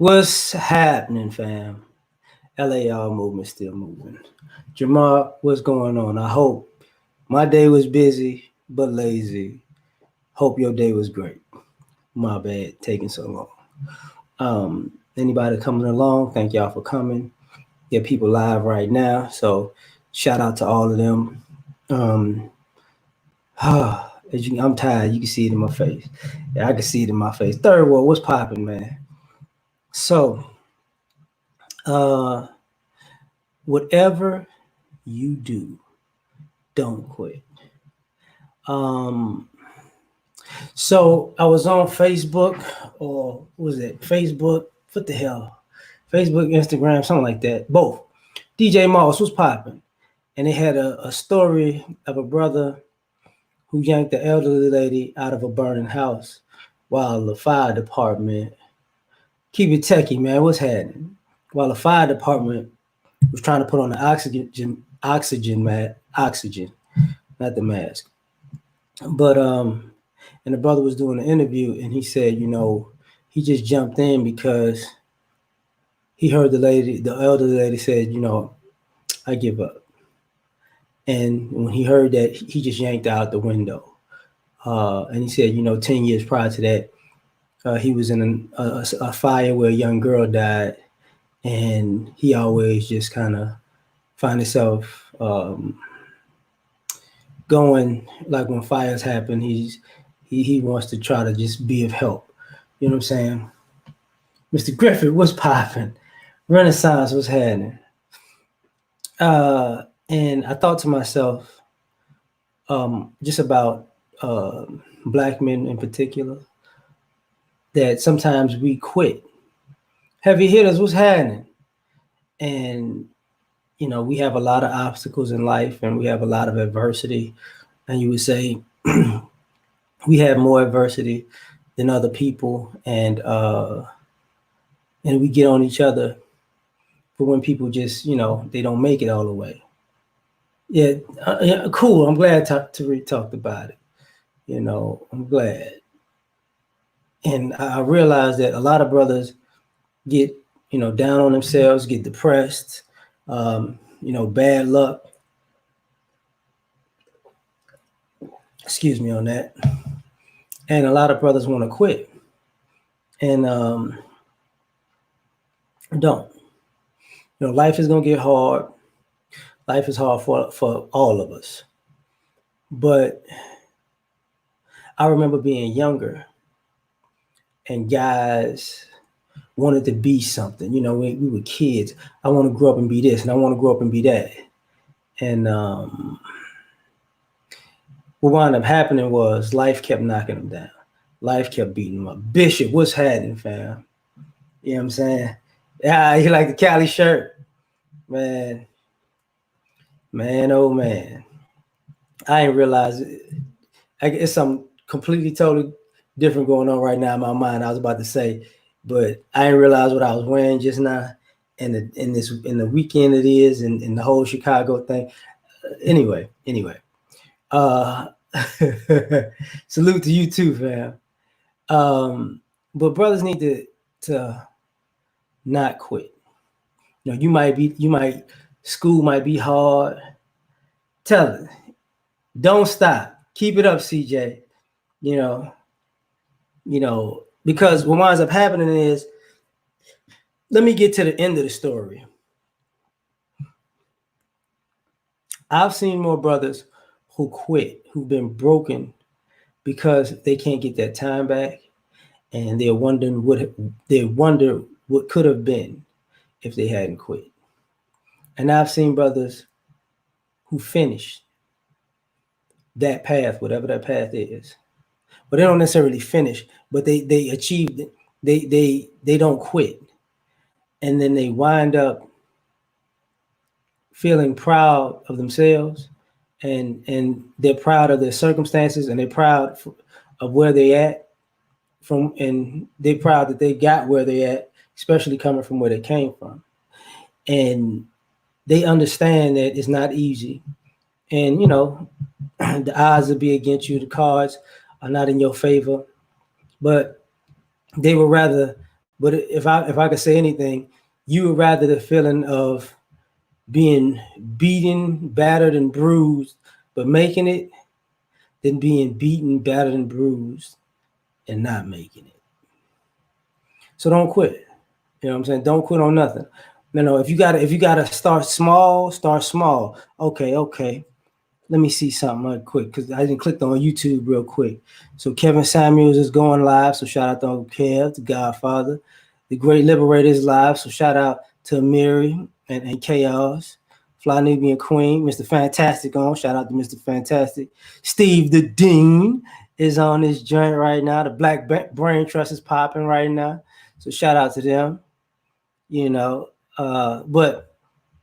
What's happening, fam? L.A.R movement still moving. Jamar, what's going on? I hope my day was busy but lazy. Hope your day was great. My bad, taking so long. Anybody coming along? Thank y'all for coming. Get people live right now, so shout out to all of them. Um, I'm tired. You can see it in my face. Yeah, I can see it in my face. Third world, what's popping, man? So, uh, whatever you do, don't quit. Um, so I was on Facebook, or what was it Facebook? What the hell? Facebook, Instagram, something like that. Both. DJ Moss was popping, and they had a story of a brother who yanked the elderly lady out of a burning house while the fire department keep it techie, man. What's happening? While the fire department was trying to put on the oxygen, not the mask. But and the brother was doing an interview, and he said, he just jumped in because he heard the elderly lady said, I give up. And when he heard that, he just yanked out the window. And he said, 10 years prior to that, he was in a fire where a young girl died, and he always just kind of find himself going, like when fires happen, he wants to try to just be of help. You know what I'm saying? Mr. Griffith, what's popping? Renaissance, what's happening? And I thought to myself, just about black men in particular, that sometimes we quit. Heavy hitters, what's happening? And we have a lot of obstacles in life, and we have a lot of adversity. And you would say we have more adversity than other people, and we get on each other for when people just they don't make it all the way. Yeah, cool. I'm glad to talked about it. I'm glad, and I realized that a lot of brothers get down on themselves, get depressed, bad luck. Excuse me on that. And a lot of brothers want to quit, and don't. Life is gonna get hard. Life is hard for all of us. But I remember being younger, and guys wanted to be something. We were kids. I want to grow up and be this, and I want to grow up and be that. And what wound up happening was life kept knocking them down. Life kept beating them up. Bishop, what's happening, fam? You know what I'm saying? Yeah, you like the Cali shirt? Man, oh man. I ain't realize it's something completely, totally different going on right now in my mind. I was about to say, but I didn't realize what I was wearing just now, and in the weekend it is, and the whole Chicago thing. Anyway, salute to you too, fam. But brothers need to not quit. School might be hard. Tell it, don't stop. Keep it up, CJ. Because what winds up happening is, let me get to the end of the story. I've seen more brothers who quit, who've been broken because they can't get that time back, and they're wondering what could have been if they hadn't quit. And I've seen brothers who finished that path, whatever that path is, but they don't necessarily finish, but they achieved it. They don't quit, and then they wind up feeling proud of themselves, and they're proud of their circumstances, and they're proud of where they at and they're proud that they got where they at, especially coming from where they came from. And they understand that it's not easy, and the odds will be against you, the cards are not in your favor, but they would rather But if I could say anything, you would rather the feeling of being beaten, battered, and bruised, but making it, than being beaten, battered, and bruised and not making it. So don't quit. You know what I'm saying? Don't quit on nothing. If you gotta start small, start small. Okay. Let me see something real quick because I didn't click on YouTube real quick. So Kevin Samuels is going live. So shout out to Uncle Kev, the Godfather. The Great Liberator is live. So shout out to Amiri and Chaos. Fly Nubian Queen, Mr. Fantastic on. Shout out to Mr. Fantastic. Steve the Dean is on this joint right now. The Black Brain Trust is popping right now. So shout out to them. You know, but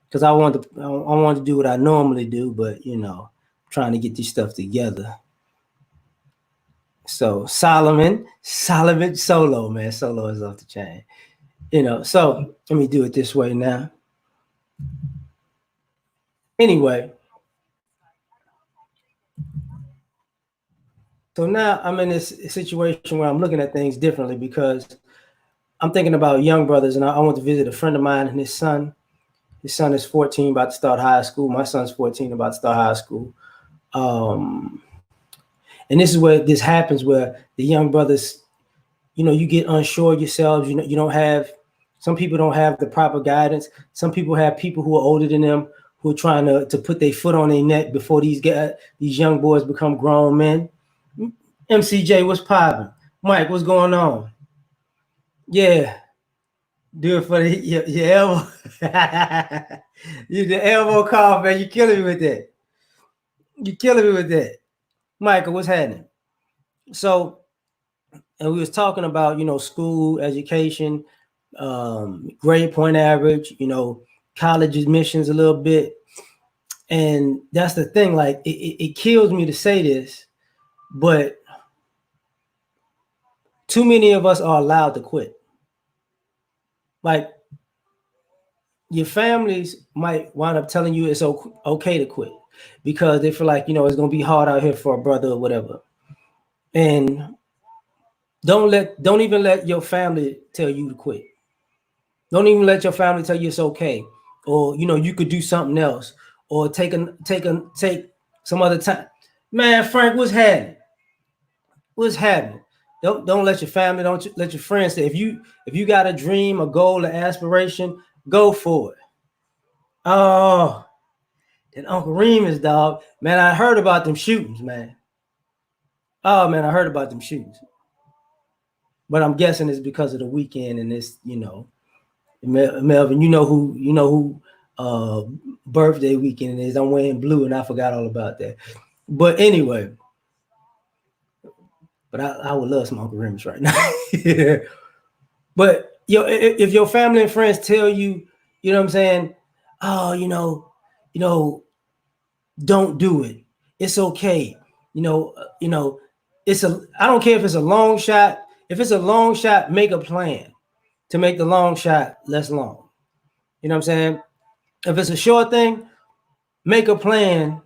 because I wanted to do what I normally do, but trying to get this stuff together. So Solomon Solo, man. Solo is off the chain. So let me do it this way now. Anyway, so now I'm in this situation where I'm looking at things differently because I'm thinking about young brothers, and I want to visit a friend of mine and his son. His son is 14, about to start high school. My son's 14, about to start high school. And this is where this happens, where the young brothers, you get unsure of yourselves. You don't have, some people don't have the proper guidance. Some people have people who are older than them who are trying to put their foot on their neck before these young boys become grown men. MCJ, what's popping? Mike, what's going on? Yeah, do it for your elbow. You the elbow cough, man. You're killing me with that. You're killing me with that. Michael, what's happening? So, and we was talking about, school, education, grade point average, college admissions a little bit. And that's the thing, like, it kills me to say this, but too many of us are allowed to quit. Like, your families might wind up telling you it's okay to quit because they feel like, it's going to be hard out here for a brother or whatever. And don't even let your family tell you to quit. Don't even let your family tell you it's okay, or you could do something else, or take some other time. Man, Frank, what's happening? What's happening? Don't let your family, don't let your friends say, if you got a dream, a goal, an aspiration, go for it. Oh, and Uncle Remus, dog, man, I heard about them shootings, man. Oh man, I heard about them shootings, but I'm guessing it's because of the weekend and this, Melvin, you know who birthday weekend is. I'm wearing blue and I forgot all about that. But anyway, but I would love some Uncle Remus right now. Yeah. But if your family and friends tell you, you know what I'm saying, oh, don't do it. It's okay. I don't care if it's a long shot. If it's a long shot, make a plan to make the long shot less long. You know what I'm saying? If it's a short thing, make a plan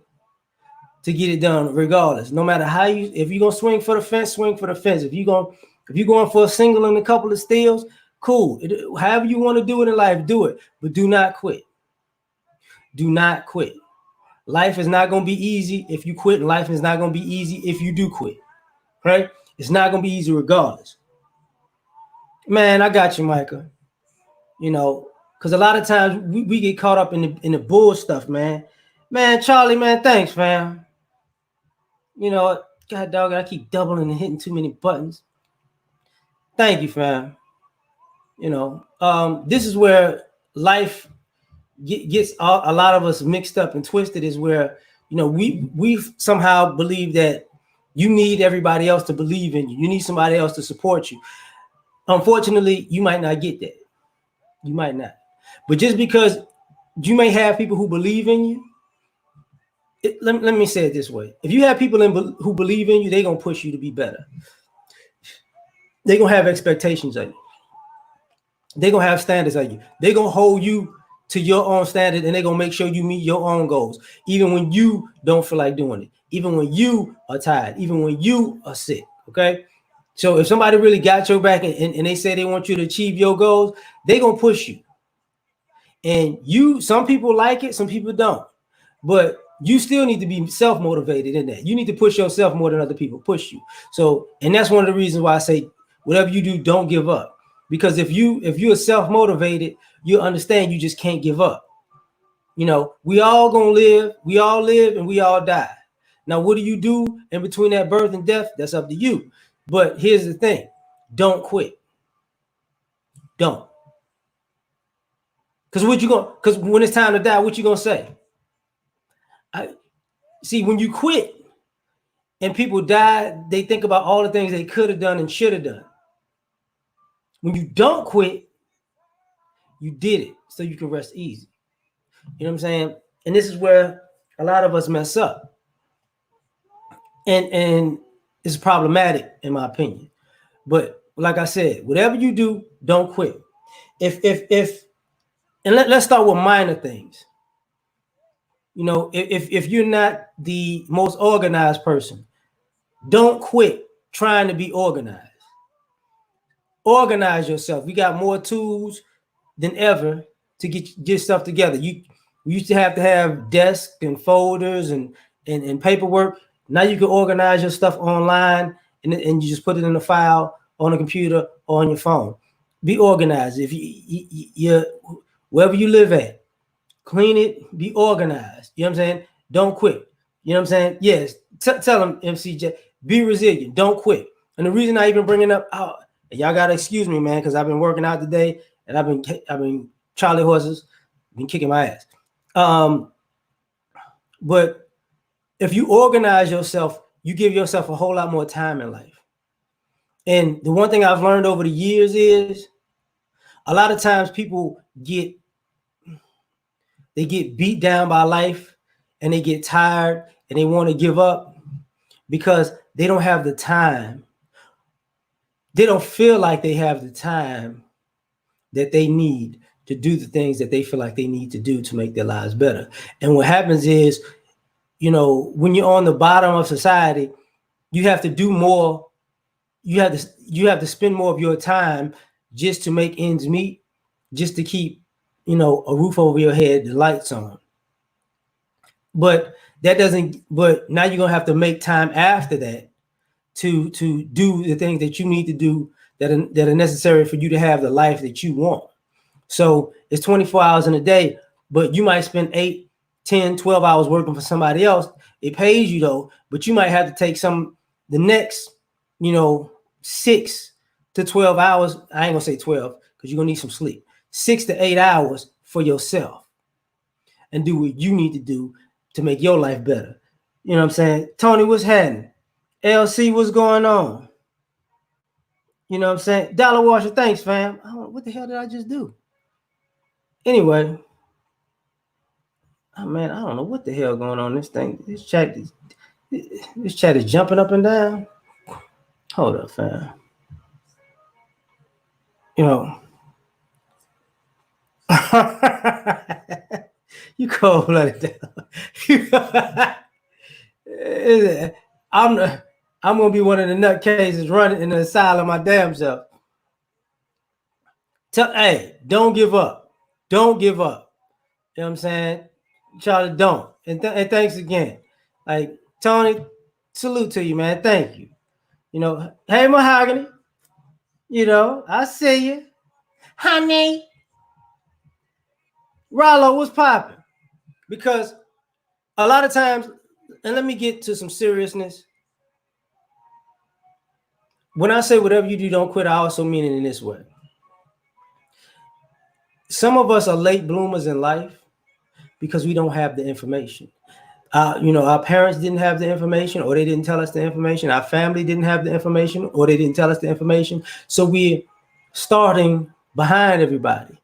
to get it done regardless. No matter how if you're gonna swing for the fence, swing for the fence. If you're going for a single and a couple of steals, cool. However you want to do it in life, do it. But do not quit. Do not quit. Life is not gonna be easy if you quit, and life is not gonna be easy if you do quit. Right? It's not gonna be easy regardless. Man, I got you, Micah. Because a lot of times we get caught up in the bull stuff, man. Man, Charlie, man, thanks, fam. God dog, I keep doubling and hitting too many buttons. Thank you, fam. This is where life gets a lot of us mixed up and twisted. Is where we somehow believe that you need everybody else to believe in you. You need somebody else to support you. Unfortunately, you might not get that. You might not. But just because you may have people who believe in you, let me say it this way. If you have people who believe in you, they're going to push you to be better. They're going to have expectations of you. They're going to have standards of you. They're going to hold you to your own standard, and they're going to make sure you meet your own goals, even when you don't feel like doing it, even when you are tired, even when you are sick, okay? So if somebody really got your back and they say they want you to achieve your goals, they're gonna push you. And some people like it, some people don't. But you still need to be self-motivated in that. You need to push yourself more than other people push you. So, and that's one of the reasons why I say whatever you do, don't give up. Because if you're self-motivated, you understand you just can't give up. We all gonna live, we all live, and we all die. Now, what do you do in between that birth and death? That's up to you. But here's the thing: don't quit. Don't. Because when it's time to die, what you gonna say? See, when you quit and people die, they think about all the things they could have done and should have done. When you don't quit, you did it so you can rest easy. You know what I'm saying? And this is where a lot of us mess up. And it's problematic in my opinion. But like I said, whatever you do, don't quit. Let's start with minor things. If you're not the most organized person, don't quit trying to be organized. Organize yourself. We got more tools than ever to get stuff together. We used to have desks and folders and paperwork. Now you can organize your stuff online and you just put it in a file on a computer or on your phone. Be organized. If you wherever you live at, clean it, be organized. You know what I'm saying? Don't quit. You know what I'm saying? Yes. Tell them, MCJ, be resilient. Don't quit. And the reason I even bring it up, y'all gotta excuse me, man, because I've been working out today and I've been Charlie horses, been kicking my ass. But if you organize yourself, you give yourself a whole lot more time in life. And the one thing I've learned over the years is a lot of times people get beat down by life and they get tired and they want to give up because they don't have the time. They don't feel like they have the time that they need to do the things that they feel like they need to do to make their lives better. And what happens is, when you're on the bottom of society, you have to do more. You have to spend more of your time just to make ends meet, just to keep, a roof over your head, the lights on. But now you're gonna have to make time after that to do the things that you need to do that are necessary for you to have the life that you want. So it's 24 hours in a day, but you might spend 8, 10, 12 hours working for somebody else. It pays you though, but you might have to take the next, 6 to 12 hours. I ain't gonna say 12 because you're gonna need some sleep. 6 to 8 hours for yourself and do what you need to do to make your life better. You know what I'm saying? Tony, what's happening? LC, what's going on? You know what I'm saying? Dollar Washer, thanks, fam. What the hell did I just do? Anyway, man, I don't know what the hell going on. This chat is jumping up and down. Hold up, fam. You cold-blooded. I'm gonna be one of the nutcases running in the asylum my damn self. Hey, don't give up. Don't give up. You know what I'm saying? Charlie, don't. And thanks again. Like, Tony, salute to you, man. Thank you. Hey, Mahogany. I see you. Honey. Rollo, what's popping? Because a lot of times, and let me get to some seriousness. When I say whatever you do, don't quit, I also mean it in this way. Some of us are late bloomers in life because we don't have the information. Our parents didn't have the information, or they didn't tell us the information. Our family didn't have the information, or they didn't tell us the information. So we're starting behind everybody.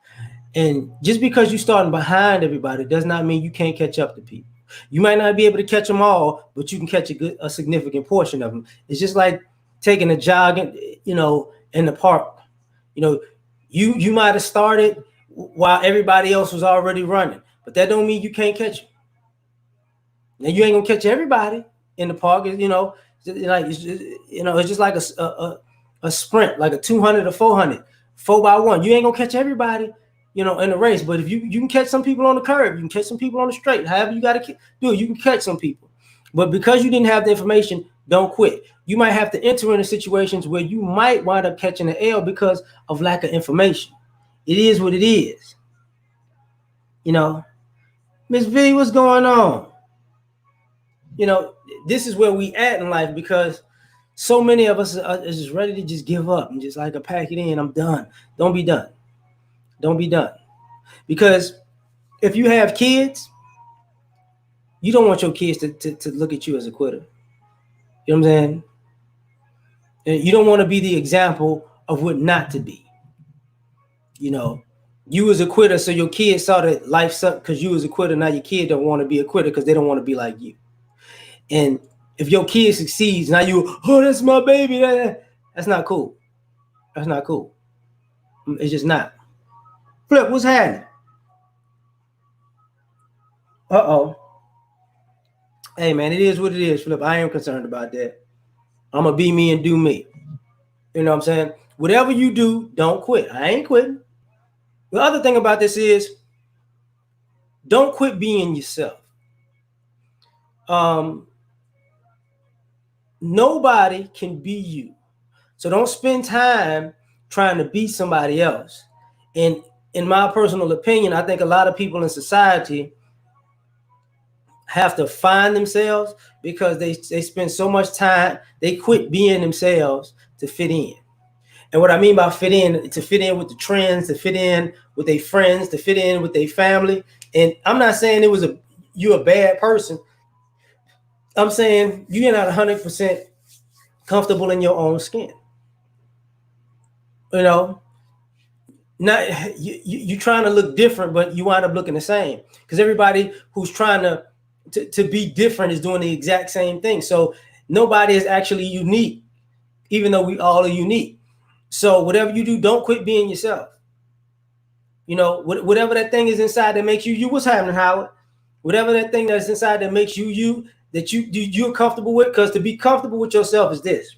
And just because you're starting behind everybody does not mean you can't catch up to people. You might not be able to catch them all, but you can catch a significant portion of them. It's just like taking a jog, in the park. You might have started while everybody else was already running, but that don't mean you can't catch them. Now you ain't gonna catch everybody in the park. It's just like a sprint, like a 200 or 400, 4x1. You ain't gonna catch everybody, in the race. But if you can catch some people on the curve, you can catch some people on the straight. However you got to do it, you can catch some people. But because you didn't have the information, don't quit. You might have to enter into situations where you might wind up catching an L because of lack of information. It is what it is. Miss V, what's going on? This is where we at in life, because so many of us are just ready to just give up and just like a pack it in. I'm done. Don't be done. Don't be done. Because if you have kids, you don't want your kids to look at you as a quitter. You know what I'm saying? And you don't want to be the example of what not to be. You was a quitter, so your kids saw that life sucked because you was a quitter. Now your kid don't want to be a quitter because they don't want to be like you. And if your kid succeeds, now oh, that's my baby. That's not cool. That's not cool. It's just not. Flip, what's happening? Uh-oh. Hey, man, it is what it is, Flip. I am concerned about that. I'm going to be me and do me. You know what I'm saying? Whatever you do, don't quit. I ain't quitting. The other thing about this is, don't quit being yourself. Nobody can be you. So don't spend time trying to be somebody else. And in my personal opinion, I think a lot of people in society have to find themselves because they spend so much time, they quit being themselves to fit in. And what I mean by fit in, to fit in with the trends, to fit in with their friends, to fit in with their family. And I'm not saying you're a bad person. I'm saying you're not 100% comfortable in your own skin. Not you trying to look different, but you wind up looking the same, because everybody who's trying to be different is doing the exact same thing. So nobody is actually unique, even though we all are unique. So whatever you do, don't quit being yourself. Whatever that thing is inside that makes you, what's happening, Howard? Whatever that thing that's inside that makes you, that you're comfortable with, because to be comfortable with yourself is this.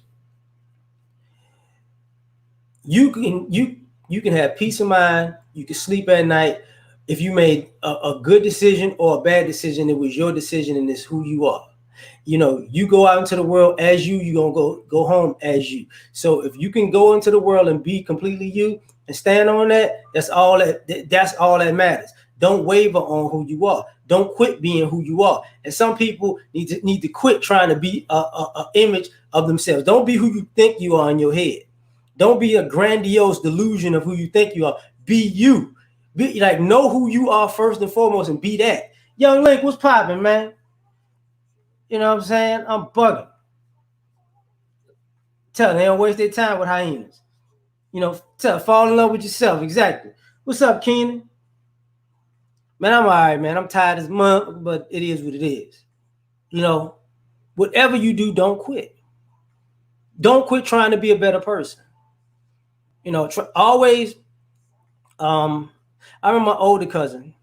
You can have peace of mind. You can sleep at night. If you made a good decision or a bad decision, it was your decision, and it's who you are. You go out into the world as you're gonna go home as you. So if you can go into the world and be completely you and stand on that, that's all that matters. Don't waver on who you are. Don't quit being who you are. And some people need to quit trying to be a image of themselves. Don't be who you think you are in your head. Don't be a grandiose delusion of who you think you are. Be you. Be like, know who you are first and foremost, and be that. Young Link, what's popping, man? You know what I'm saying? I'm bugging. Tell them they don't waste their time with hyenas. Fall in love with yourself. Exactly. What's up, Keenan? Man, I'm all right, man. I'm tired as month, but it is what it is. Whatever you do, don't quit. Don't quit trying to be a better person. Always. I remember my older cousin.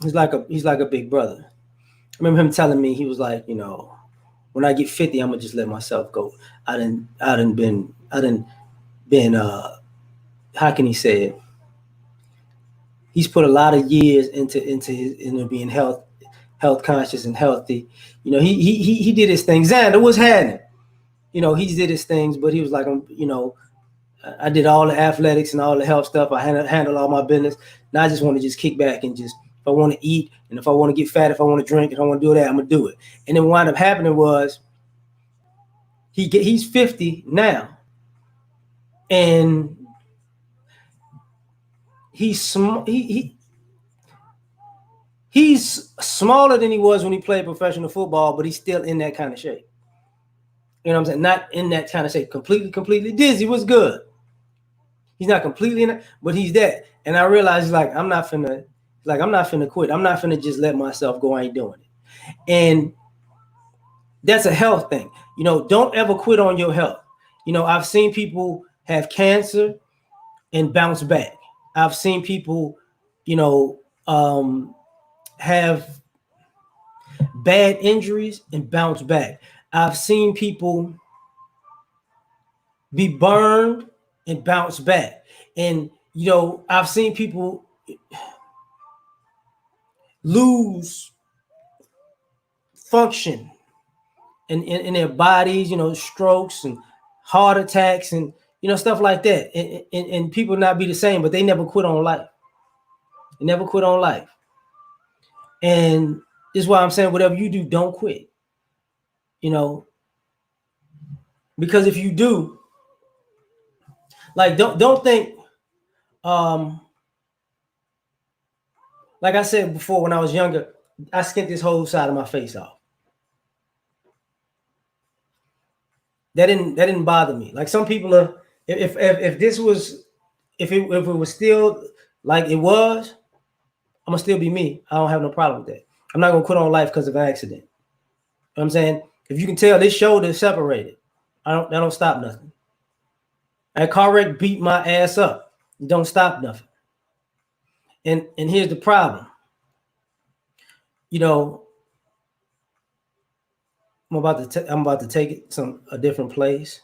He's like a big brother. I remember him telling me, he was like, when I get 50, I'm gonna just let myself go. I didn't been how can he say it? He's put a lot of years into being health conscious and healthy. He did his thing. Xander, what's happening? He did his things, but he was like, I did all the athletics and all the health stuff. I handle all my business. Now I just want to just kick back and just, if I want to eat, and if I want to get fat, if I want to drink, if I want to do that, I'm gonna do it. And then what wound up happening was he's 50 now, and he's smaller than he was when he played professional football, but he's still in that kind of shape. You know what I'm saying? Not in that kind of shape. Completely dizzy was good. He's not completely in it, but he's that. And I realized, I'm not finna quit. I'm not finna just let myself go. I ain't doing it. And that's a health thing. Don't ever quit on your health. I've seen people have cancer and bounce back. I've seen people, have bad injuries and bounce back. I've seen people be burned and bounce back. And I've seen people lose function in their bodies, strokes and heart attacks and stuff like that. And people not be the same, but they never quit on life. They never quit on life. And this is why I'm saying whatever you do, don't quit. Because if you do, like don't think like I said before, when I was younger, I skinned this whole side of my face off. That didn't bother me. Like some people are, if this was, if it was still like it was, I'm gonna still be me. I don't have no problem with that. I'm not gonna quit on life because of an accident. You know what I'm saying? If you can tell, this shoulder is separated. That don't stop nothing. That car wreck beat my ass up. It don't stop nothing. And here's the problem. I'm about to take it a different place.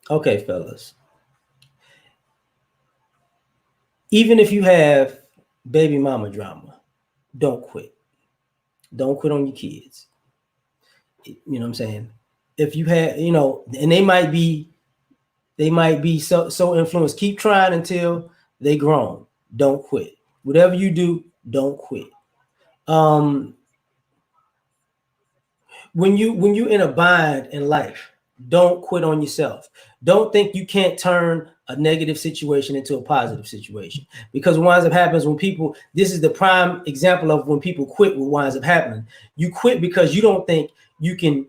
Okay, fellas. Even if you have baby mama drama, don't quit. Don't quit on your kids. You know what I'm saying? If you have, and they might be so influenced. Keep trying until they grown. Don't quit. Whatever you do, don't quit. When you in a bind in life, don't quit on yourself. Don't think you can't turn a negative situation into a positive situation, because what winds up happens when people, this is the prime example of when people quit, what winds up happening. You quit because you don't think you can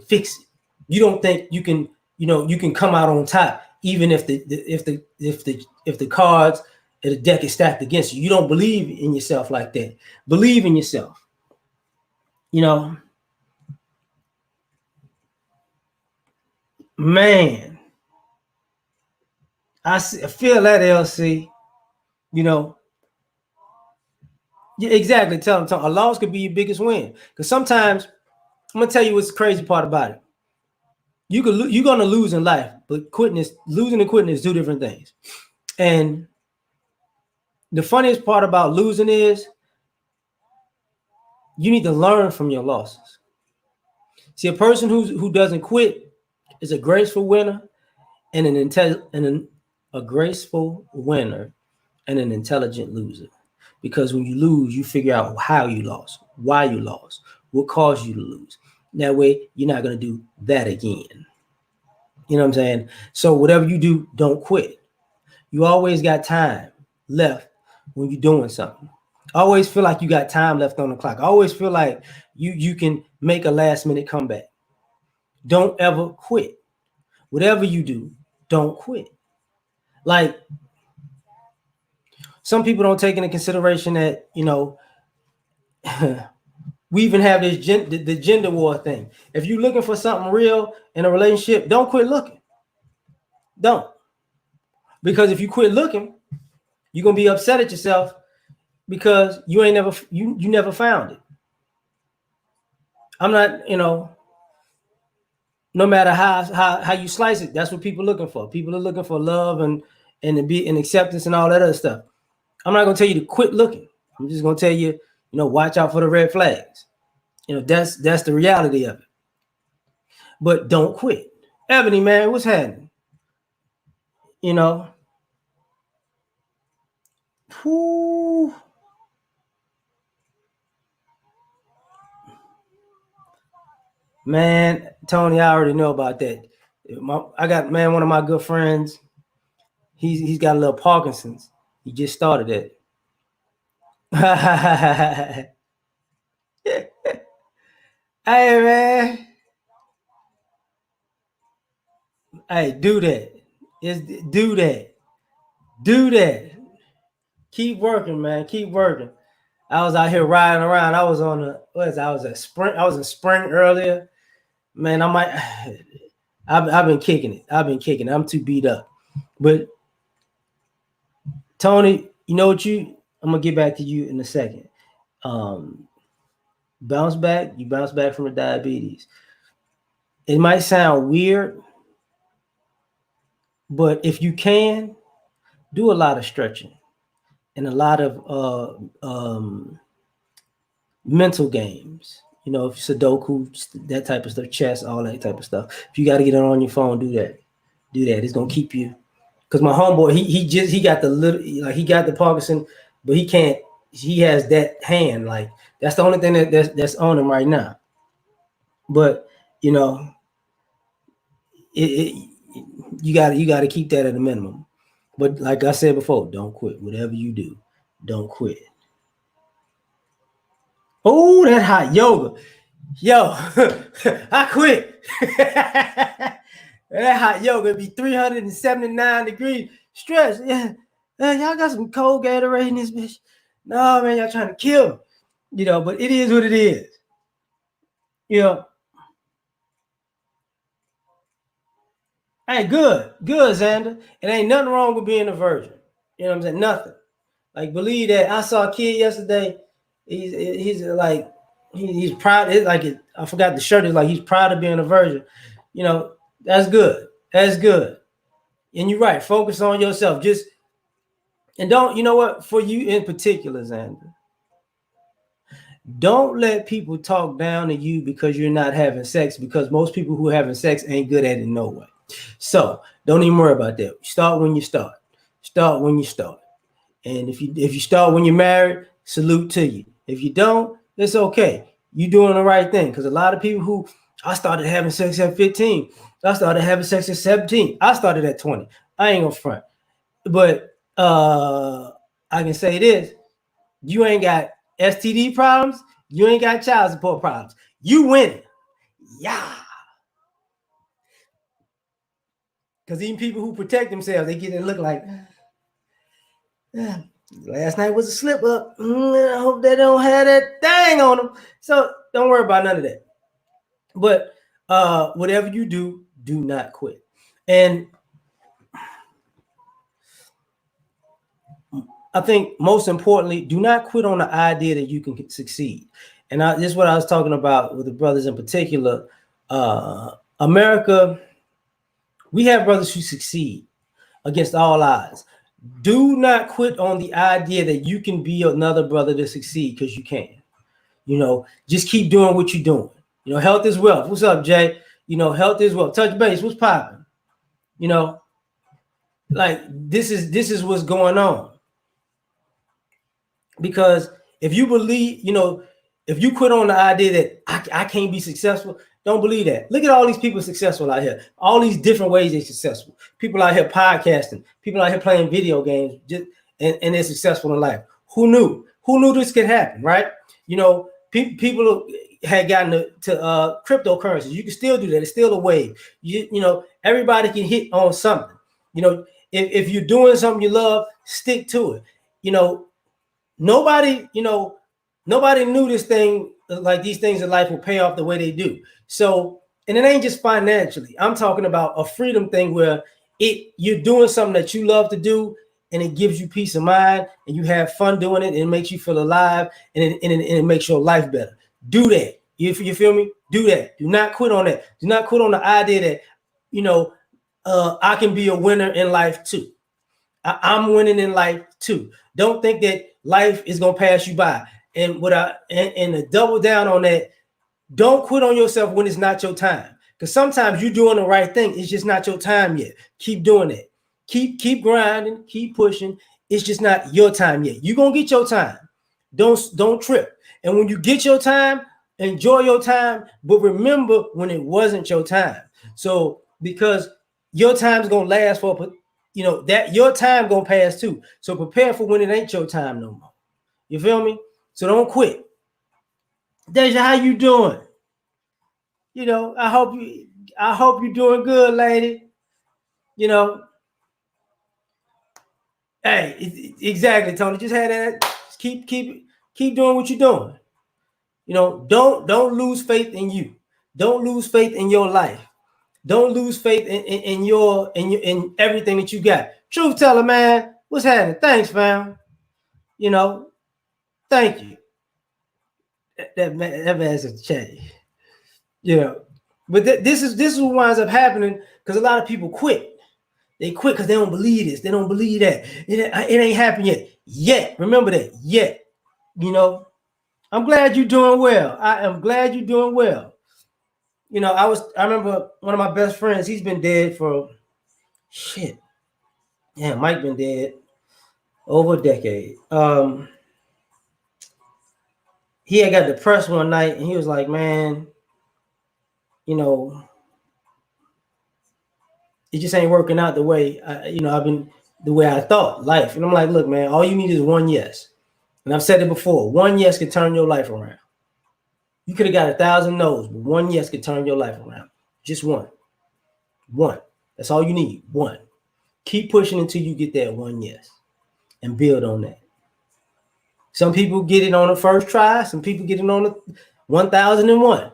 fix it. You don't think you can, you can come out on top, even if the cards of the deck is stacked against you. You don't believe in yourself like that. Believe in yourself. Man, I feel that, LC. Yeah, exactly. Tell them a loss could be your biggest win. Because sometimes, I'm gonna tell you what's the crazy part about it. You're gonna lose in life, but losing and quitting is two different things. And the funniest part about losing is you need to learn from your losses. See, a person who doesn't quit is a graceful winner and a graceful winner and an intelligent loser. Because when you lose, you figure out how you lost, why you lost, what caused you to lose. That way, you're not going to do that again. You know what I'm saying? So whatever you do, don't quit. You always got time left when you're doing something. Always feel like you got time left on the clock. Always feel like you can make a last minute comeback. Don't ever quit. Whatever you do, don't quit. Like, some people don't take into consideration that, we even have this the gender war thing. If you're looking for something real in a relationship, don't quit looking. Don't. Because if you quit looking, you're gonna be upset at yourself because you never found it. I'm not, no matter how you slice it, that's what people are looking for. People are looking for love and to be and acceptance and all that other stuff. I'm not gonna tell you to quit looking. I'm just gonna tell you, watch out for the red flags. That's the reality of it. But don't quit. Ebony, man, what's happening? Whew. Man, Tony, I already know about that. I got, man, one of my good friends. He's got a little Parkinson's. He just started it. Hey, man. Hey, do that. Do that. Do that. Keep working, man. Keep working. I was out here riding around. I was on I was in spring earlier. Man, I've been kicking it. I'm too beat up. But Tony, you know what I'm gonna get back to you in a second. Bounce back. You bounce back from the diabetes. It might sound weird, but if you can, do a lot of stretching and a lot of mental games. You know, Sudoku, that type of stuff, chess, all that type of stuff. If you got to get it on your phone, do that. Do that. It's gonna keep you. Because my homeboy, he got the little, like, he got the Parkinson, but he can't. He has that hand. Like, that's the only thing that's on him right now. But you know, it you got to keep that at a minimum. But like I said before, don't quit. Whatever you do, don't quit. Oh, that hot yoga. Yo, I quit. That hot yoga be 379 degrees. Stress. Yeah. Y'all got some cold Gatorade in this bitch. No, man, y'all trying to kill me. You know, but it is what it is. You know, hey, good, Xander. It ain't nothing wrong with being a virgin. You know what I'm saying? Nothing. Like, believe that. I saw a kid yesterday. He's like, he's proud. It's like I forgot the shirt. Is like he's proud of being a virgin. You know, that's good. That's good. And you're right. Focus on yourself. Just and don't. You know what? For you in particular, Xander, don't let people talk down to you because you're not having sex. Because most people who are having sex ain't good at it no way. So don't even worry about that. Start when you start. Start when you start. And if you start when you're married, salute to you. If you don't, it's okay. You're doing the right thing. Because a lot of people who I started having sex at 15, I started having sex at 17, I started at 20. I ain't gonna front. But I can say this: you ain't got STD problems, you ain't got child support problems. You winning. Yeah. Because even people who protect themselves, they get it look like, last night was a slip up. I hope they don't have that thing on them. So don't worry about none of that. But whatever you do, do not quit. And I think most importantly, do not quit on the idea that you can succeed. And this is what I was talking about with the brothers in particular. America, we have brothers who succeed against all odds. Do not quit on the idea that you can be another brother to succeed, because you can. You know, just keep doing what you're doing. You know, health is wealth. What's up, Jay? You know, health is wealth. Touch base. What's popping? You know, like this is what's going on. Because if you believe, you know, if you quit on the idea that I can't be successful, don't believe that. Look at all these people successful out here. All these different ways they're successful. People out here podcasting. People out here playing video games, and they're successful in life. Who knew? Who knew this could happen, right? You know, people had gotten to cryptocurrencies. You can still do that. It's still a wave. You know, everybody can hit on something. You know, if you're doing something you love, stick to it. You know, nobody knew this thing, like these things in life will pay off the way they do. So, and it ain't just financially. I'm talking about a freedom thing where you're doing something that you love to do, and it gives you peace of mind, and you have fun doing it, and it makes you feel alive, and it makes your life better. Do that. You feel me? Do that. Do not quit on that. Do not quit on the idea that, you know, I can be a winner in life too. I'm winning in life too. Don't think that life is gonna pass you by. And to double down on that, don't quit on yourself when it's not your time. Because sometimes you're doing the right thing, it's just not your time yet. Keep doing it. Keep grinding, keep pushing. It's just not your time yet. You're gonna get your time. Don't trip. And when you get your time, enjoy your time, but remember when it wasn't your time. So because your time's gonna last for, you know, that your time gonna pass too. So prepare for when it ain't your time no more. You feel me? So don't quit. Deja, how you doing? You know, I hope you're doing good, lady. You know, hey, exactly, Tony. Just had that. Just keep doing what you're doing. You know, don't lose faith in you. Don't lose faith in your life. Don't lose faith in everything that you got. Truth teller, man. What's happening? Thanks, fam. You know, thank you. That man's a change. You know. But this is what winds up happening because a lot of people quit. They quit because they don't believe this. They don't believe that. It ain't happened yet. Yet. Remember that. Yet. You know, I'm glad you're doing well. I am glad you're doing well. You know, I remember one of my best friends, he's been dead for shit. Yeah, Mike been dead over a decade. He had got depressed one night and he was like, man, you know, it just ain't working out the way I've been the way I thought life. And I'm like, look, man, all you need is one yes. And I've said it before, one yes can turn your life around. You could have got 1,000 no's, but one yes could turn your life around. Just one. One. That's all you need. One. Keep pushing until you get that one yes and build on that. Some people get it on the first try. Some people get it on the 1,001.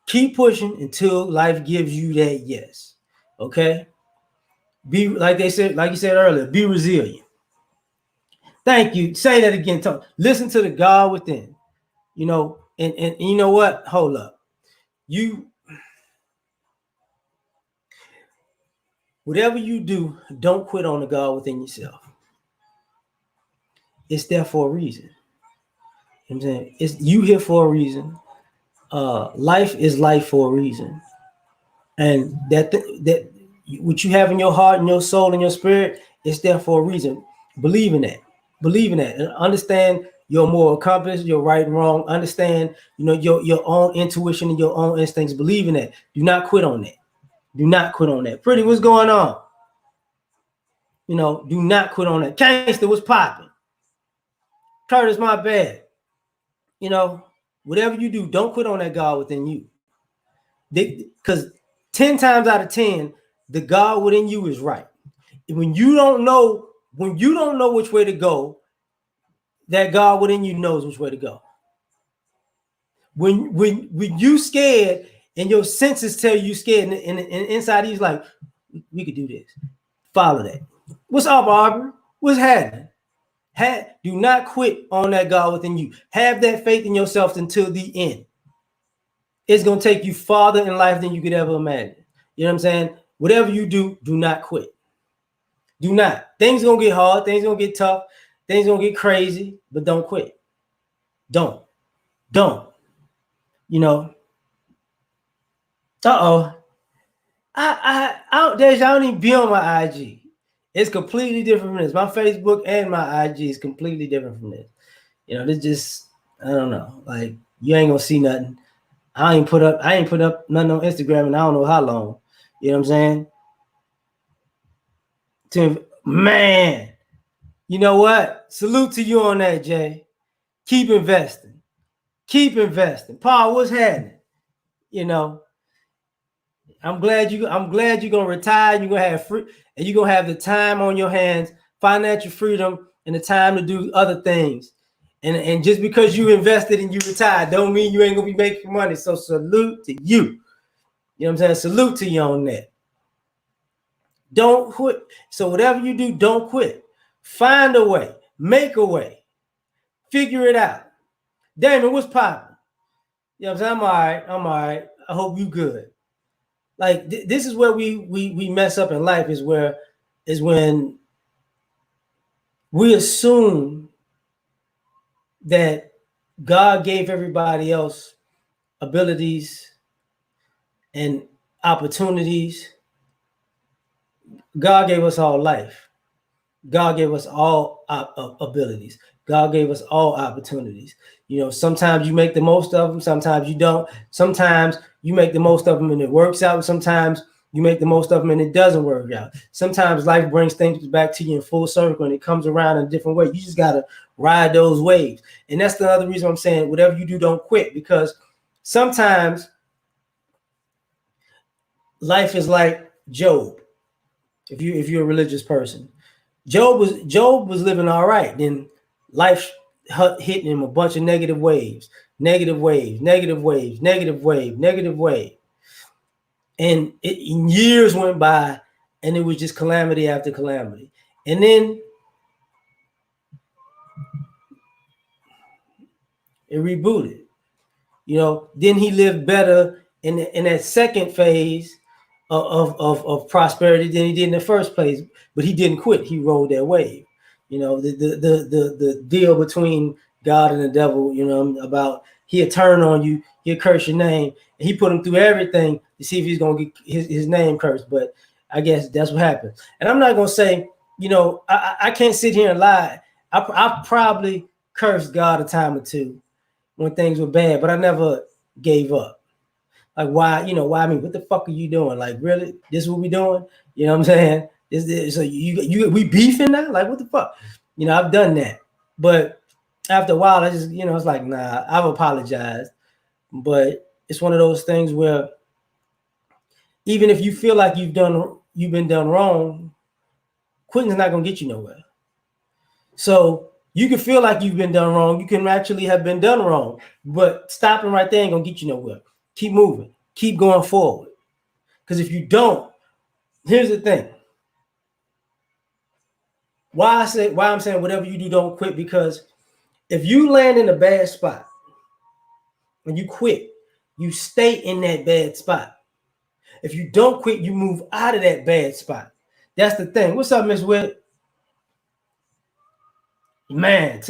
Keep pushing until life gives you that yes. Okay? Be like they said, like you said earlier, be resilient. Thank you. Say that again. Listen to the God within. You know, and you know what? Hold up. Whatever you do, don't quit on the God within yourself. It's there for a reason. You know what I'm saying? It's you here for a reason. Life is life for a reason. And that what you have in your heart and your soul and your spirit, it's there for a reason. Believe in that. Believe in that. And understand your moral compass, your right and wrong. Understand, your own intuition and your own instincts. Believe in that. Do not quit on that. Do not quit on that. Pretty, what's going on? Do not quit on that. Gangster, what's popping? Curtis, my bad. Whatever you do, don't quit on that God within you. Because 10 times out of 10, the God within you is right. When you don't know which way to go, that God within you knows which way to go. When you scared and your senses tell you scared, and inside you's like, we could do this. Follow that. What's up, Aubrey? What's happening? Do not quit on that God within you. Have that faith in yourself until the end. It's going to take you farther in life than you could ever imagine. You know what I'm saying? Whatever you do, do not quit. Do not. Things going to get hard. Things going to get tough. Things going to get crazy, but don't quit. Don't. Uh-oh. I don't even be on my IG. It's completely different from this. My Facebook and my IG is completely different from this. This just, I don't know. Like, you ain't gonna see nothing. I ain't put up nothing on Instagram in I don't know how long. You know what I'm saying? Man, you know what? Salute to you on that, Jay. Keep investing. Paul, what's happening? I'm glad you're gonna retire. You're gonna have free, and you're gonna have the time on your hands, financial freedom, and the time to do other things. And just because you invested and you retired, don't mean you ain't gonna be making money. So salute to you. You know what I'm saying? Salute to you on that. Don't quit. So whatever you do, don't quit. Find a way. Make a way. Figure it out. Damon, what's popping? You know what I'm saying? I'm all right. I hope you good. Like this is where we mess up in life is when we assume that God gave everybody else abilities and opportunities. God gave us all life. God gave us all abilities. God gave us all opportunities. Sometimes you make the most of them. Sometimes you don't. Sometimes you make the most of them and it works out. Sometimes you make the most of them and it doesn't work out. Sometimes life brings things back to you in full circle and it comes around in a different way. You just got to ride those waves. And that's the other reason I'm saying whatever you do, don't quit, because sometimes life is like Job. If you're a religious person, Job was living all right. Then life hit him a bunch of negative waves. And years went by and it was just calamity after calamity. And then it rebooted. Then he lived better in that second phase of prosperity than he did in the first place. But he didn't quit. He rode that wave. You know, the deal between God and the devil, you know, about he'll turn on you, he'll curse your name. And he put him through everything to see if he's going to get his name cursed. But I guess that's what happened. And I'm not going to say, you know, I can't sit here and lie. I probably cursed God a time or two when things were bad, but I never gave up. Like, why, you know, why? I mean, what the fuck are you doing? Like, really? This is what we doing? You know what I'm saying? So we beefing now? Like, what the fuck? You know, I've done that. But after a while, I just, you know, it's like, nah, I've apologized. But it's one of those things where even if you feel like you've been done wrong, quitting is not gonna get you nowhere. So you can feel like you've been done wrong. You can actually have been done wrong, but stopping right there ain't gonna get you nowhere. Keep moving, keep going forward. Because if you don't, here's the thing. Why I'm saying whatever you do, don't quit, because if you land in a bad spot and you quit, you stay in that bad spot. If you don't quit, you move out of that bad spot. That's the thing. What's up, Miss Witt? Man,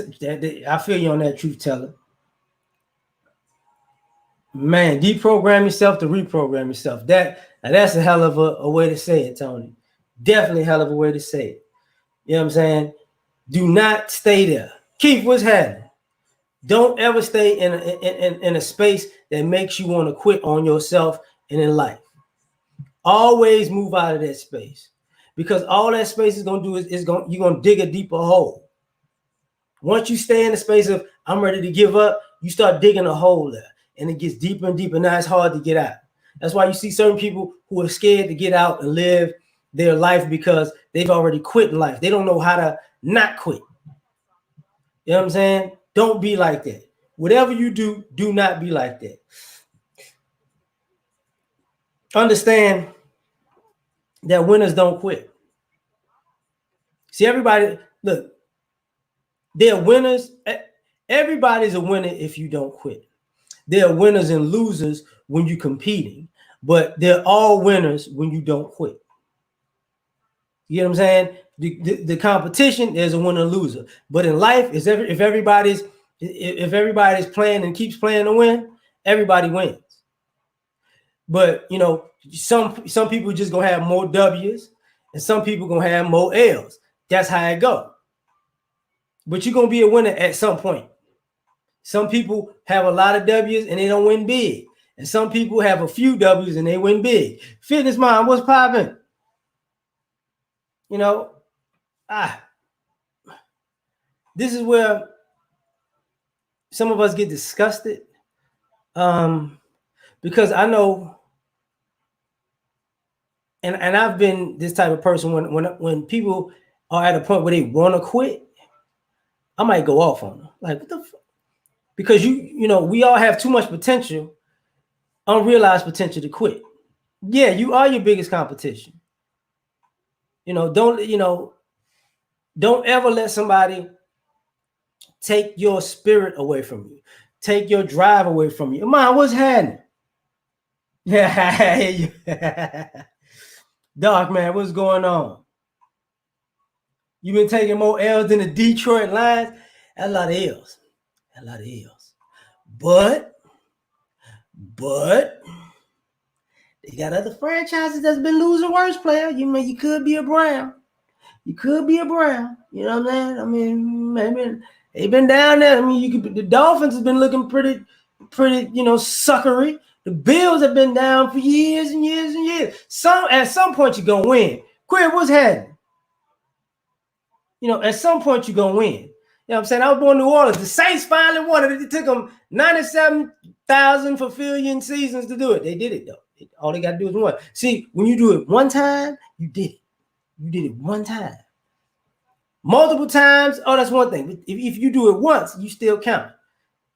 I feel you on that, truth teller. Man, deprogram yourself to reprogram yourself. That's a hell of a way to say it, Tony. Definitely a hell of a way to say it. You know what I'm saying? Do not stay there. Keith, what's happening? Don't ever stay in a space that makes you want to quit on yourself and in life. Always move out of that space, because all that space is going to do is you're going to dig a deeper hole. Once you stay in the space of I'm ready to give up, you start digging a hole there, and it gets deeper and deeper. Now it's hard to get out. That's why you see certain people who are scared to get out and live their life because they've already quit in life. They don't know how to not quit. You know what I'm saying? Don't be like that. Whatever you do, do not be like that. Understand that winners don't quit. See, everybody, look, they're winners. Everybody's a winner if you don't quit. There are winners and losers when you're competing, but they're all winners when you don't quit. You know what I'm saying? The competition, there's a winner and loser. But in life, if everybody's playing and keeps playing to win, everybody wins. But you know, some people just gonna have more W's, and some people gonna have more L's. That's how it go. But you're gonna be a winner at some point. Some people have a lot of W's and they don't win big, and some people have a few W's and they win big. Fitness Mind, what's popping? You know, this is where some of us get disgusted, because I know, and I've been this type of person when people are at a point where they want to quit, I might go off on them. Like, what the fuck? Because you know, we all have too much potential, unrealized potential to quit. Yeah, you are your biggest competition. You know, don't ever let somebody take your spirit away from you, take your drive away from you. Man, what's happening? Yeah, Dark man, what's going on? You've been taking more L's than the Detroit Lions. That's a lot of L's. A lot of L's. But they got other franchises that's been losing worse, player. You could be a Brown. You could be a Brown. You know what I'm saying? I mean, maybe they've been down there. I mean, the Dolphins have been looking pretty, you know, suckery. The Bills have been down for years and years and years. At some point you're gonna win. Quit, what's happening? You know, at some point you're gonna win. You know what I'm saying? I was born in New Orleans. The Saints finally won it. It took them 97,000 fulfilling seasons to do it. They did it though. All they got to do is one. See, when you do it one time, you did it. You did it one time. Multiple times, oh, that's one thing. If you do it once, you still count.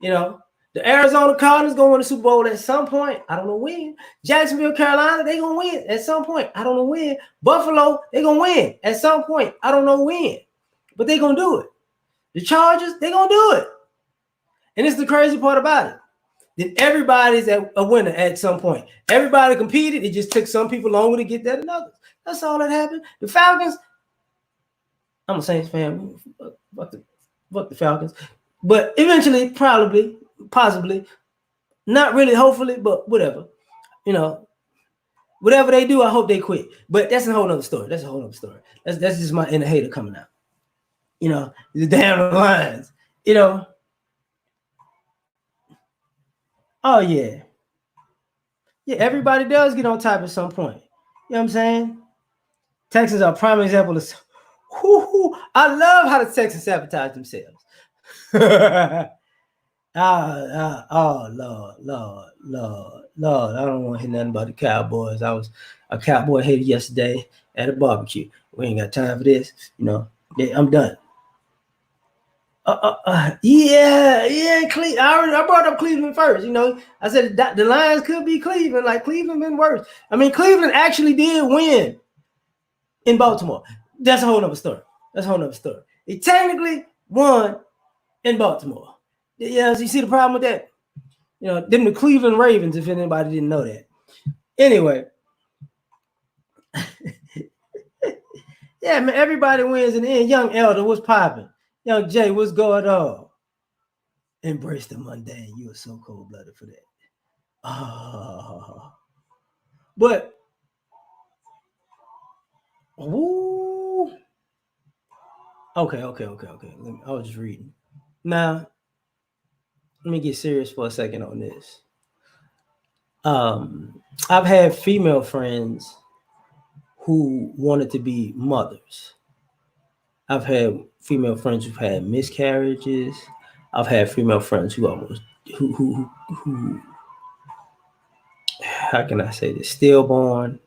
You know, the Arizona Cardinals going to win the Super Bowl at some point. I don't know when. Jacksonville, Carolina, they going to win at some point. I don't know when. Buffalo, they going to win at some point. I don't know when. But they going to do it. The Chargers, they going to do it. And it's the crazy part about it. Then everybody's a winner at some point. Everybody competed. It just took some people longer to get there than others. That's all that happened. The Falcons, I'm a Saints fan. Fuck the Falcons. But eventually, probably, possibly, not really, hopefully, but whatever. You know, whatever they do, I hope they quit. But that's a whole other story. That's just my inner hater coming out. You know, the damn Lions. You know. Oh yeah. Yeah, everybody does get on top at some point. You know what I'm saying? Texans are a prime example of I love how the Texans sabotage themselves. Oh Lord. I don't want to hear nothing about the Cowboys. I was a Cowboy hater yesterday at a barbecue. We ain't got time for this. You know, I'm done. Yeah. I brought up Cleveland first. You know, I said the Lions could be Cleveland. Like Cleveland been worse. I mean, Cleveland actually did win in Baltimore. That's a whole nother story. They technically won in Baltimore. Yeah, so you see the problem with that? You know, them the Cleveland Ravens, if anybody didn't know that. Anyway. Yeah, man, everybody wins in the end. Young Elder, what's popping? Young Jay, what's going on? Embrace the mundane. You are so cold-blooded for that. But ooh. Okay. I was just reading. Now, let me get serious for a second on this. I've had female friends who wanted to be mothers. I've had female friends who've had miscarriages. I've had female friends who how can I say this? Stillborn.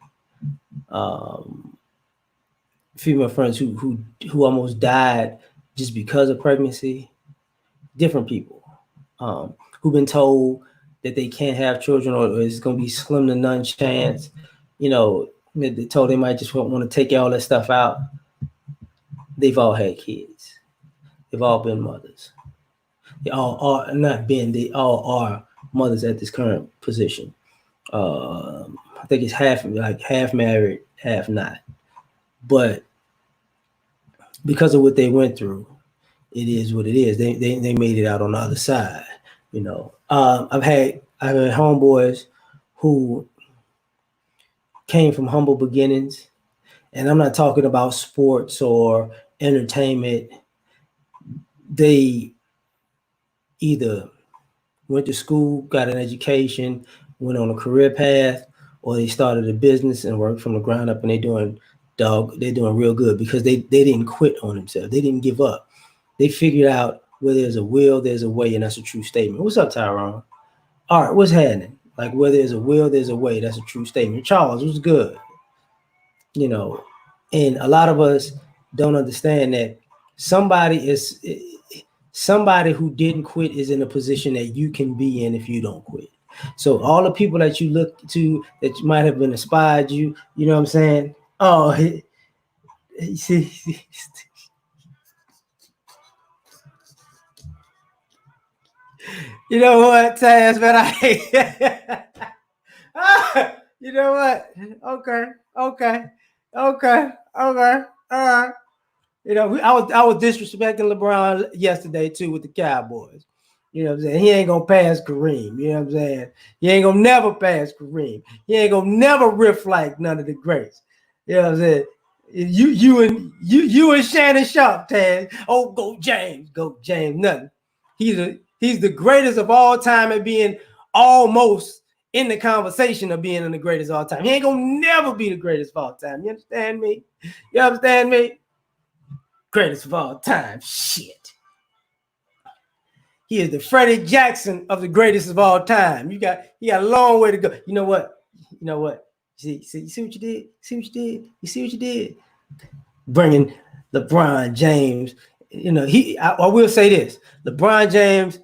Female friends who almost died just because of pregnancy. Different people who've been told that they can't have children or it's going to be slim to none chance. You know, they told they might just want to take all that stuff out. They've all had kids. They've all been mothers. They all are not been. They all are mothers at this current position. I think it's half married, half not. But because of what they went through, it is what it is. They made it out on the other side. You know, I've had homeboys who came from humble beginnings, and I'm not talking about sports or entertainment. They either went to school, got an education, went on a career path, or they started a business and worked from the ground up, and they're doing real good because they didn't quit on themselves. They didn't give up. They figured out where there's a will, there's a way, and that's a true statement. What's up, Tyrone? All right, what's happening? Like where there's a will, there's a way. That's a true statement. Charles, what's good? You know, and a lot of us don't understand that somebody who didn't quit is in a position that you can be in if you don't quit. So all the people that you look to that might have been inspired you know what I'm saying? Oh, see. You know what, Taz, man, I hate you know what? Okay. All right. You know, I was disrespecting LeBron yesterday too with the Cowboys. You know what I'm saying? He ain't gonna pass Kareem. You know what I'm saying? He ain't gonna never pass Kareem. He ain't gonna never riff like none of the greats. You know what I'm saying? You and Shannon Sharp, Taz. Oh, go James. Nothing. He's the greatest of all time at being almost in the conversation of being the greatest of all time. He ain't gonna never be the greatest of all time. You understand me? Greatest of all time. Shit. He is the Freddie Jackson of the greatest of all time. He got a long way to go. You know what? See what you did? You see what you did? Bringing LeBron James. You know, I will say this. LeBron James,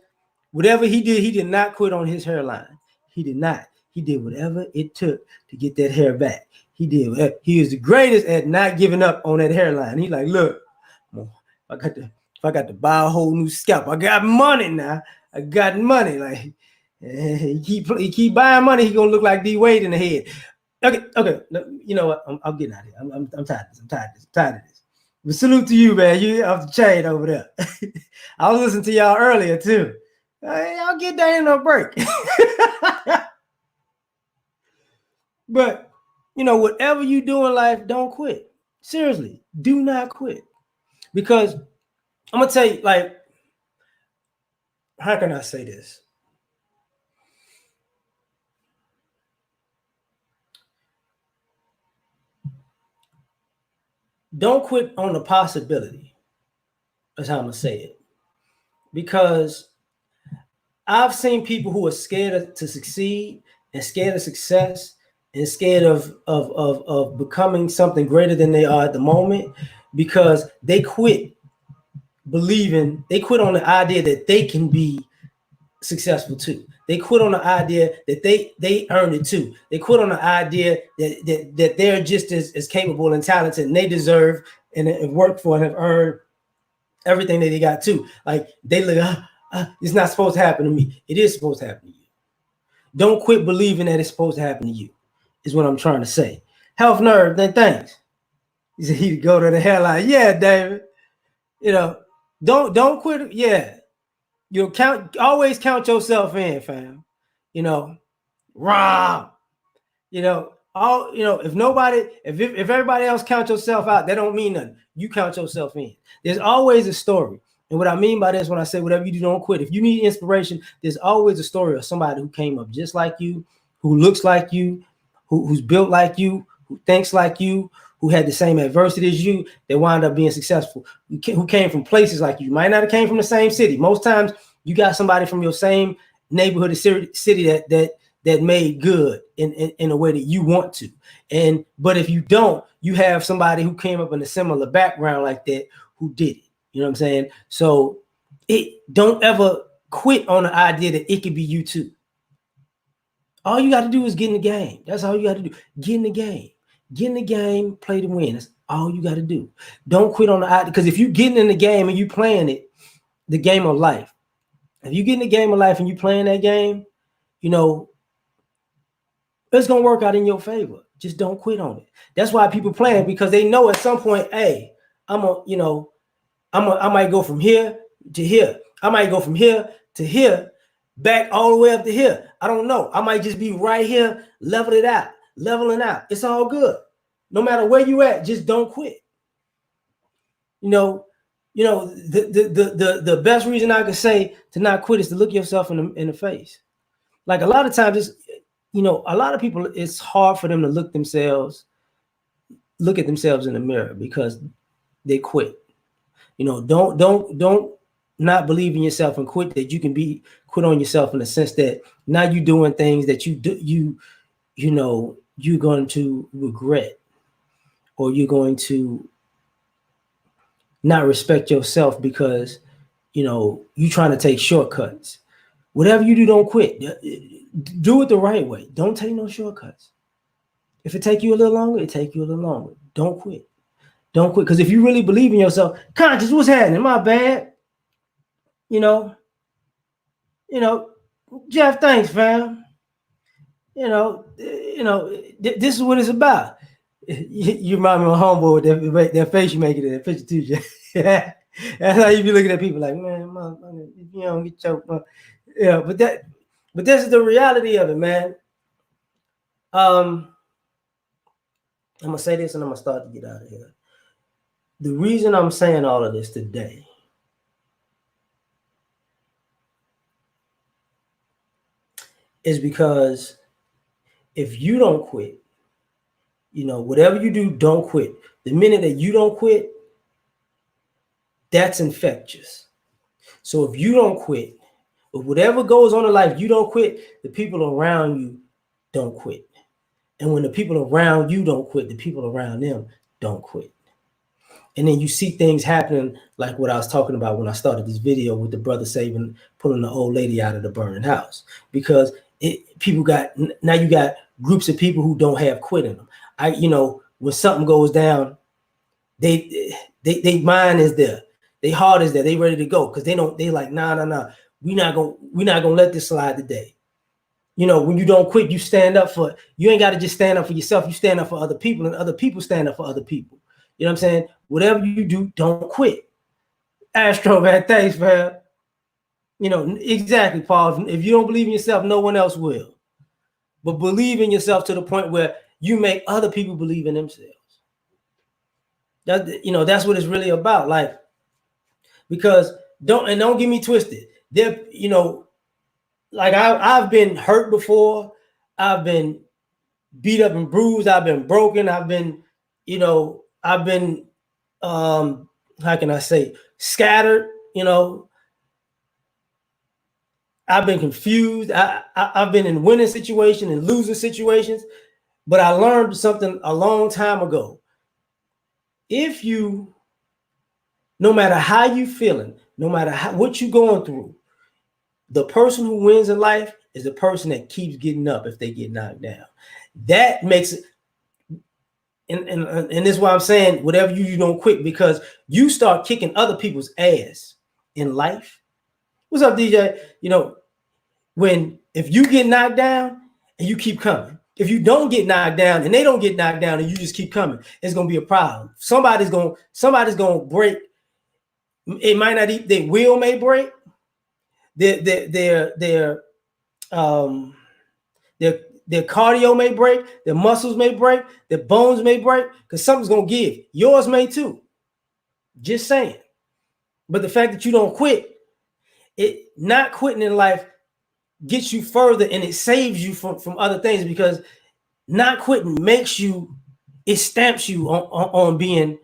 whatever he did not quit on his hairline. He did not. He did whatever it took to get that hair back. He did. He is the greatest at not giving up on that hairline. He's like, look, if I got to buy a whole new scalp, I got money now. I got money. Like, He keep buying money, he gonna look like D Wade in the head. Okay. You know what? I'm getting out of here. I'm tired of this. I'm tired of this. But salute to you, man. You off the chain over there. I was listening to y'all earlier too. Y'all get down no break. But whatever you do in life, don't quit. Seriously, do not quit. Because I'm gonna tell you, like, how can I say this? Don't quit on the possibility. That's how I'm gonna say it. Because I've seen people who are scared to succeed and scared of success and scared of becoming something greater than they are at the moment, because they quit on the idea that they can be successful too. They quit on the idea that they earned it too. They quit on the idea that they're just as capable and talented and they deserve and work for and have earned everything that they got too. Like they look, it's not supposed to happen to me. It is supposed to happen to you. Don't quit believing that it's supposed to happen to you, is what I'm trying to say. Health nerve, then thanks. He said he'd go to the hairline. Yeah, David. Don't quit. Yeah. Always count yourself in, fam. Wrong. If everybody else count yourself out, that don't mean nothing. You count yourself in. There's always a story. And what I mean by this, when I say whatever you do, don't quit. If you need inspiration, there's always a story of somebody who came up just like you, who looks like you, who's built like you, who thinks like you, who had the same adversity as you, that wound up being successful, who came from places like you. Might not have came from the same city. Most times you got somebody from your same neighborhood or city that made good in a way that you want to. But if you don't, you have somebody who came up in a similar background like that who did it. You know what I'm saying? So don't ever quit on the idea that it could be you too. All you got to do is get in the game. That's all you got to do. Get in the game. Get in the game, play to win. That's all you got to do. Don't quit on the idea, because if you getting in the game and you playing it, the game of life. If you get in the game of life and you playing that game, it's gonna work out in your favor. Just don't quit on it. That's why people playing, because they know at some point, hey, I might go from here to here. I might go from here to here, back all the way up to here. I don't know. I might just be right here, leveling out. It's all good. No matter where you at, just don't quit. The best reason I could say to not quit is to look yourself in the face. Like a lot of times, a lot of people, it's hard for them to look at themselves in the mirror because they quit. Don't not believe in yourself and quit that you can quit on yourself, in the sense that now you're doing things that you're going to regret, or you're going to not respect yourself because you're trying to take shortcuts. Whatever you do, don't quit. Do it the right way. Don't take no shortcuts. If it take you a little longer, it take you a little longer. Don't quit. Don't quit. Because if you really believe in yourself, conscious, what's happening? My bad. Jeff, thanks, fam. This is what it's about. You remind me of homeboy with that face you make it in that picture too, Jeff. That's how you be looking at people like, man, if you don't get choked, but this is the reality of it, man. I'm gonna say this and I'm gonna start to get out of here. The reason I'm saying all of this today is because if you don't quit, whatever you do, don't quit. The minute that you don't quit, that's infectious. So if you don't quit, if whatever goes on in life, you don't quit, the people around you don't quit. And when the people around you don't quit, the people around them don't quit. And then you see things happening like what I was talking about when I started this video with the brother pulling the old lady out of the burning house. Because you got groups of people who don't have quit in them. When something goes down, they mind is there. They heart is there. They ready to go because they like, nah. We're not gonna let this slide today. You know, when you don't quit, you stand up for, you ain't got to just stand up for yourself. You stand up for other people, and other people stand up for other people. You know what I'm saying? Whatever you do, don't quit. Astro, man, thanks, man. You know, exactly, Paul. If you don't believe in yourself, no one else will. But believe in yourself to the point where you make other people believe in themselves. That, you know, that's what it's really about. Like, because don't get me twisted. There, you know, like I've been hurt before. I've been beat up and bruised. I've been broken. I've been, you know, I've been, how can I say, scattered. You know, I've been confused. I've been in winning situations and losing situations. But I learned something a long time ago. If you, no matter how you feeling, no matter what you're going through, the person who wins in life is the person that keeps getting up if they get knocked down. That makes it, and this is why I'm saying whatever you do, don't quit, because you start kicking other people's ass in life. What's up, DJ? You know, if you get knocked down and you keep coming, if you don't get knocked down and they don't get knocked down and you just keep coming, it's gonna be a problem. Somebody's gonna break. It might not even, their will may break. Their cardio may break, their muscles may break, their bones may break, because something's gonna give. Yours may too. Just saying. But the fact that you don't quit, it not quitting in life gets you further, and it saves you from other things, because not quitting makes you, it stamps you on being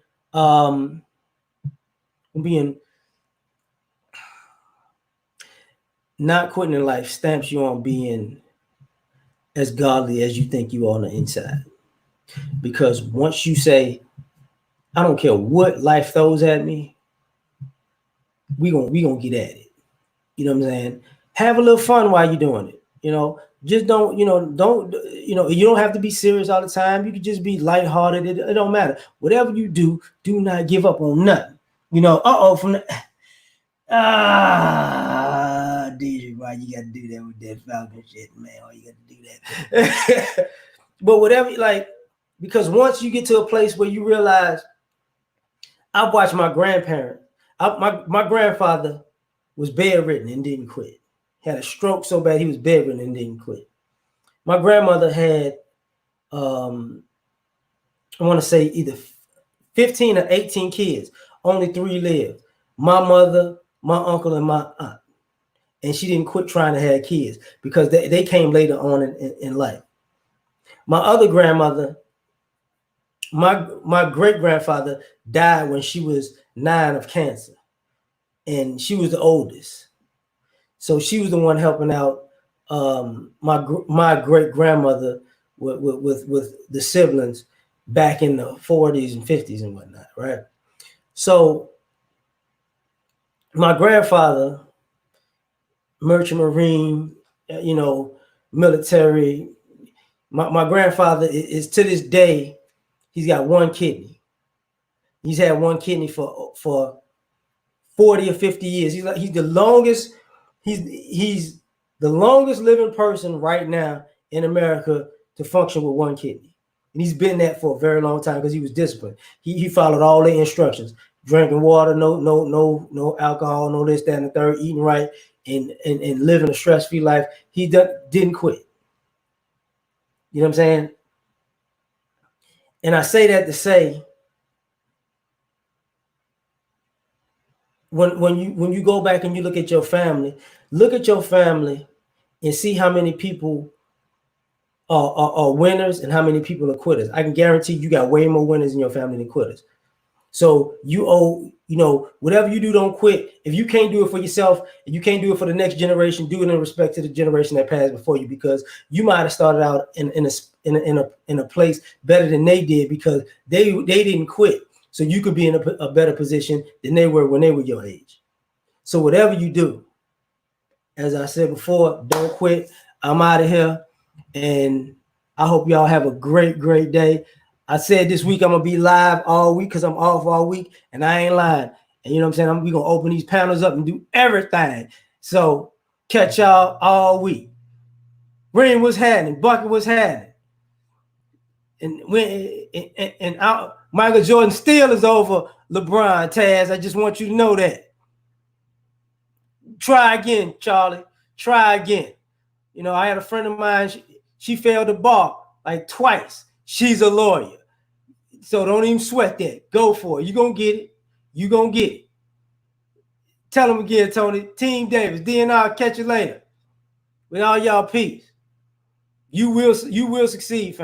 not quitting in life stamps you on being as godly as you think you are on the inside. Because once you say, I don't care what life throws at me, we gonna get at it. You know what I'm saying? Have a little fun while you're doing it. You know, just don't you don't have to be serious all the time. You can just be lighthearted. It don't matter. Whatever you do not give up on nothing. You know, from the DJ, why you gotta do that with that Falcon shit, man? Why you gotta do that? But whatever, like, because once you get to a place where you realize, I've watched my grandparents. My grandfather was bedridden and didn't quit. He had a stroke so bad he was bedridden and didn't quit. My grandmother had, I want to say either 15 or 18 kids. Only 3 lived. My mother, my uncle, and my aunt. And she didn't quit trying to have kids because they came later on in life. My other grandmother, my great grandfather died when she was 9 of cancer, and she was the oldest, so she was the one helping out my great grandmother with the siblings back in the 40s and 50s and whatnot, right? So my grandfather, merchant marine, military. My grandfather is to this day, he's got 1 kidney. He's had 1 kidney for 40 or 50 years. He's the longest living person right now in America to function with 1 kidney. And he's been that for a very long time because he was disciplined. He followed all the instructions: drinking water, no alcohol, no this, that, and the third, eating right, and living a stress-free life. He didn't quit. You know what I'm saying? And I say that to say, when you go back and you look at your family and see how many people are winners and how many people are quitters. I can guarantee you got way more winners in your family than quitters. So you owe, whatever you do, don't quit. If you can't do it for yourself and you can't do it for the next generation, do it in respect to the generation that passed before you, because you might have started out in a place better than they did because they didn't quit. So you could be in a better position than they were when they were your age. So whatever you do, as I said before, don't quit. I'm out of here, and I hope y'all have a great, great day. I said this week I'm gonna be live all week because I'm off all week, and I ain't lying. And you know what I'm saying? We're gonna open these panels up and do everything. So catch y'all all week. Ring was happening, Bucket was happening. And when and out, Michael Jordan still is over LeBron. Taz, I just want you to know that. Try again, Charlie. Try again. You know, I had a friend of mine. She failed the bar like twice. She's a lawyer, so don't even sweat that. Go for it. You gonna get it. You gonna get it. Tell them again, Tony. Team Davis, DNR. Catch you later. With all y'all peace. You will succeed, fam.